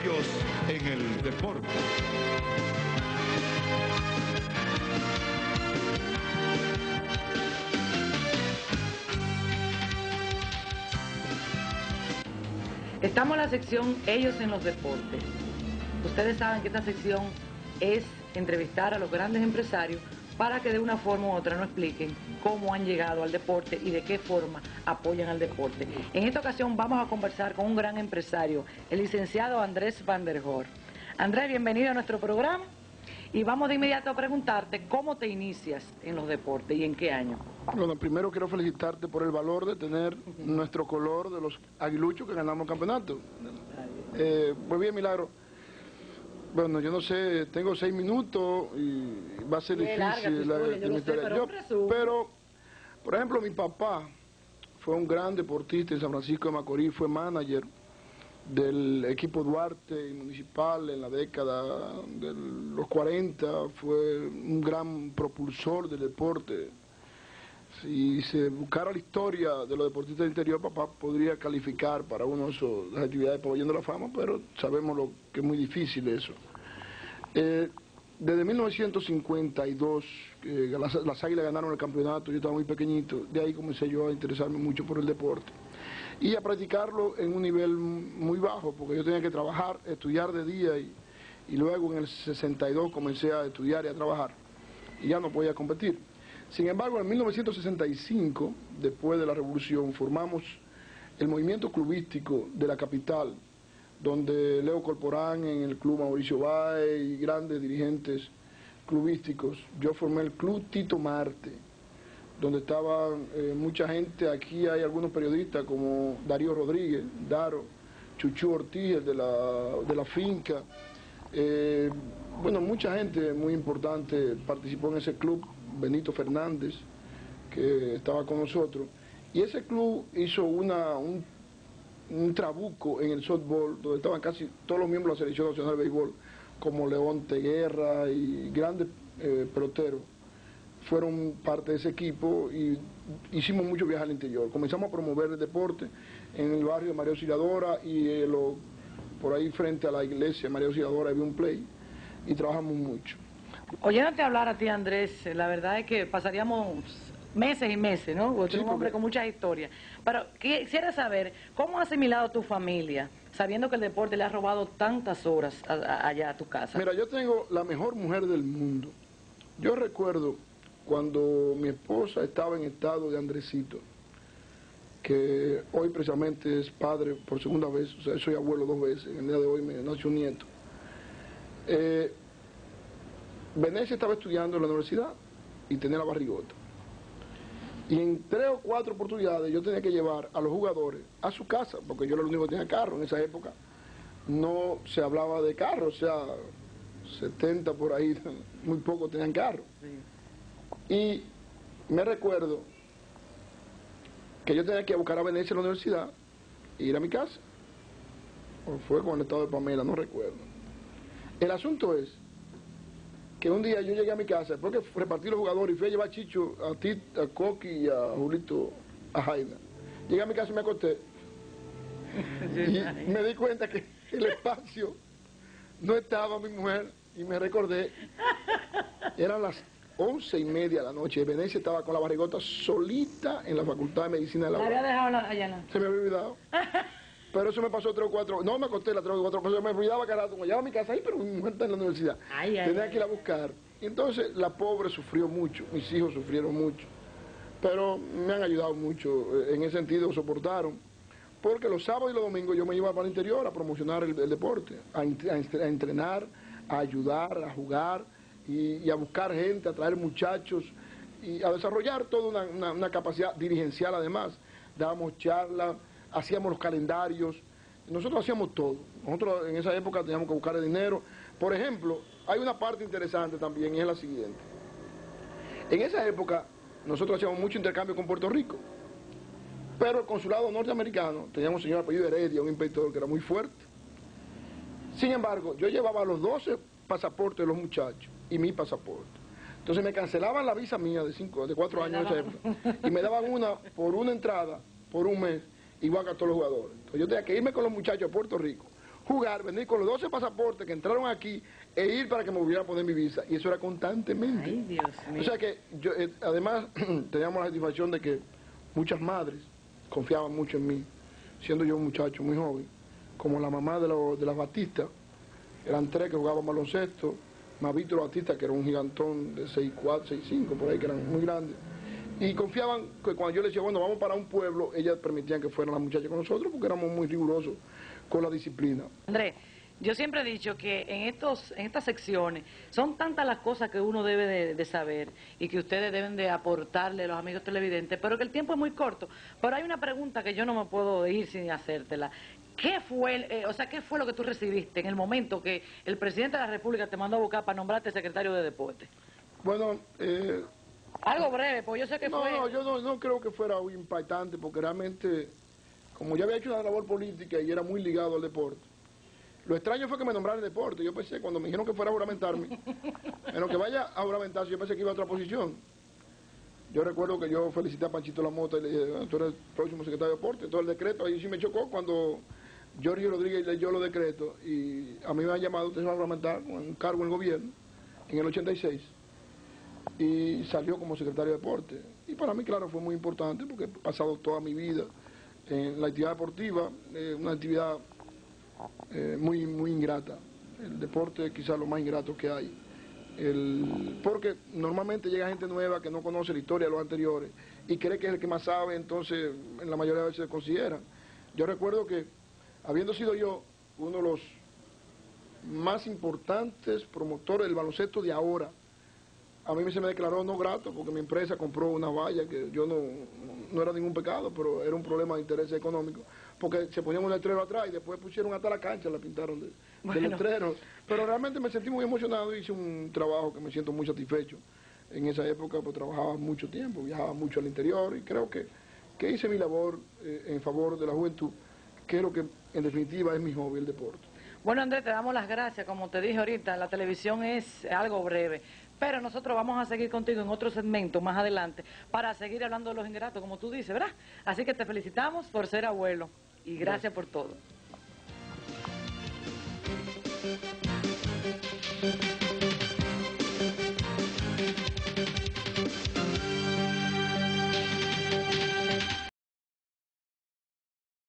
Ellos en el deporte. Estamos en la sección Ellos en los deportes. Ustedes saben que esta sección es entrevistar a los grandes empresarios para que de una forma u otra nos expliquen cómo han llegado al deporte y de qué forma apoyan al deporte. En esta ocasión vamos a conversar con un gran empresario, el licenciado Andrés Van der Hoor. Andrés, bienvenido a nuestro programa y vamos de inmediato a preguntarte cómo te inicias en los deportes y en qué año. Bueno, primero quiero felicitarte por el valor de tener nuestro color de los aguiluchos que ganamos el campeonato. Pues bien, Milagro. Bueno, yo no sé, tengo 6 minutos y va a ser difícil mi historia. Pero, por ejemplo, mi papá fue un gran deportista en San Francisco de Macorís, fue manager del equipo Duarte y Municipal en la década de los 40, fue un gran propulsor del deporte. Si se buscara la historia de los deportistas del interior, papá podría calificar para una de esas actividades pabellón de la fama, pero sabemos lo que es muy difícil eso. Desde 1952, las Águilas ganaron el campeonato, yo estaba muy pequeñito, de ahí comencé yo a interesarme mucho por el deporte y a practicarlo en un nivel muy bajo, porque yo tenía que trabajar, estudiar de día y luego en el 62 comencé a estudiar y a trabajar y ya no podía competir. Sin embargo, en 1965, después de la revolución, formamos el movimiento clubístico de la capital, donde Leo Corporán en el club Mauricio Báez y grandes dirigentes clubísticos. Yo formé el club Tito Marte, donde estaba mucha gente. Aquí hay algunos periodistas como Darío Rodríguez, Daro, Chuchu Ortiz, el de la finca. Bueno, mucha gente muy importante participó en ese club. Benito Fernández, que estaba con nosotros, y ese club hizo un trabuco en el softball, donde estaban casi todos los miembros de la Selección Nacional de Béisbol, como Leonte Guerra y grandes peloteros, fueron parte de ese equipo y hicimos muchos viajes al interior. Comenzamos a promover el deporte en el barrio de María Auxiliadora y por ahí frente a la iglesia María Auxiliadora había un play y trabajamos mucho. Oyéndote hablar a ti, Andrés, la verdad es que pasaríamos meses y meses, ¿no? Porque tú eres un hombre con muchas historias. Pero quisiera saber, ¿cómo has asimilado tu familia, sabiendo que el deporte le ha robado tantas horas allá a tu casa? Mira, yo tengo la mejor mujer del mundo. Yo recuerdo cuando mi esposa estaba en estado de Andresito, que hoy precisamente es padre por segunda vez, o sea, soy abuelo 2 veces, en el día de hoy me nació un nieto. Venecia estaba estudiando en la universidad y tenía la barrigota. Y en 3 o 4 oportunidades yo tenía que llevar a los jugadores a su casa, porque yo era el único que tenía carro. En esa época no se hablaba de carro, o sea, 70 por ahí, muy pocos tenían carro. Sí. Y me recuerdo que yo tenía que buscar a Venecia en la universidad e ir a mi casa. O fue con el estado de Pamela, no recuerdo. El asunto es que un día yo llegué a mi casa, después que repartí los jugadores y fui a llevar a Chicho, a Tito, a Coqui y a Julito, a Jaina. Llegué a mi casa y me acosté. Y me di cuenta que el espacio no estaba mi mujer y me recordé. Eran las 11:30 de la noche. Venecia estaba con la barrigota solita en la Facultad de Medicina de la UAS. ¿La había dejado allá? Se me había olvidado. Pero eso me pasó 3 o 4, no me acosté las 3 o 4 cosas, me olvidaba cada rato, me llevaba a mi casa ahí, pero mi mujer está en la universidad. Tenía que ir a buscar. Y entonces la pobre sufrió mucho, mis hijos sufrieron mucho. Pero me han ayudado mucho, en ese sentido soportaron. Porque los sábados y los domingos yo me iba para el interior a promocionar el deporte, a entrenar, a ayudar, a jugar y a buscar gente, a traer muchachos y a desarrollar toda una capacidad dirigencial además. Dábamos charlas, hacíamos los calendarios, nosotros hacíamos todo. Nosotros en esa época teníamos que buscar el dinero. Por ejemplo, hay una parte interesante también y es la siguiente. En esa época nosotros hacíamos mucho intercambio con Puerto Rico, pero el consulado norteamericano, teníamos un señor apellido Heredia, un inspector que era muy fuerte. Sin embargo, yo llevaba los 12 pasaportes de los muchachos y mi pasaporte. Entonces me cancelaban la visa mía de 4 años en esa época y me daban una por una entrada, por un mes, igual que a todos los jugadores. Entonces yo tenía que irme con los muchachos a Puerto Rico, jugar, venir con los 12 pasaportes que entraron aquí e ir para que me volvieran a poner mi visa. Y eso era constantemente. Ay, Dios mío. O sea que yo, además teníamos la satisfacción de que muchas madres confiaban mucho en mí, siendo yo un muchacho muy joven, como la mamá de las Batistas, eran 3 que jugaban baloncesto, más Víctor Batista, que era un gigantón de 6'4", 6'5", por ahí, que eran muy grandes. Y confiaban que cuando yo les decía, bueno, vamos para un pueblo, ellas permitían que fueran las muchachas con nosotros porque éramos muy rigurosos con la disciplina. Andrés, yo siempre he dicho que en estas secciones son tantas las cosas que uno debe de saber y que ustedes deben de aportarle a los amigos televidentes, pero que el tiempo es muy corto. Pero hay una pregunta que yo no me puedo ir sin hacértela. ¿Qué fue lo que tú recibiste en el momento que el presidente de la República te mandó a buscar para nombrarte secretario de Deporte? Bueno, algo breve, pues yo sé que fue... No, yo no creo que fuera muy impactante, porque realmente, como ya había hecho una labor política y era muy ligado al deporte, lo extraño fue que me nombraran el deporte. Yo pensé, cuando me dijeron que fuera a juramentarme, en lo que vaya a juramentarse, yo pensé que iba a otra posición. Yo recuerdo que yo felicité a Panchito Lamota y le dije, tú eres el próximo secretario de deporte. Todo el decreto, ahí sí me chocó cuando Jorge Rodríguez leyó los decretos y a mí me han llamado, usted se va a juramentar con un cargo en el gobierno, en el 86. Y salió como secretario de deporte. Y para mí, claro, fue muy importante porque he pasado toda mi vida en la actividad deportiva, una actividad muy, muy ingrata. El deporte es quizás lo más ingrato que hay. Porque normalmente llega gente nueva que no conoce la historia de los anteriores y cree que es el que más sabe, entonces en la mayoría de veces se consideran. Yo recuerdo que, habiendo sido yo uno de los más importantes promotores del baloncesto de ahora, a mí se me declaró no grato porque mi empresa compró una valla que yo no era ningún pecado, pero era un problema de interés económico, porque se ponían un letrero atrás y después pusieron hasta la cancha, la pintaron de letrero. Pero realmente me sentí muy emocionado y hice un trabajo que me siento muy satisfecho. En esa época pues trabajaba mucho tiempo, viajaba mucho al interior y creo que hice mi labor en favor de la juventud, que es lo que en definitiva es mi hobby, el deporte. Bueno, Andrés, te damos las gracias. Como te dije ahorita, la televisión es algo breve, pero nosotros vamos a seguir contigo en otro segmento más adelante para seguir hablando de los ingratos, como tú dices, ¿verdad? Así que te felicitamos por ser abuelo y gracias por todo.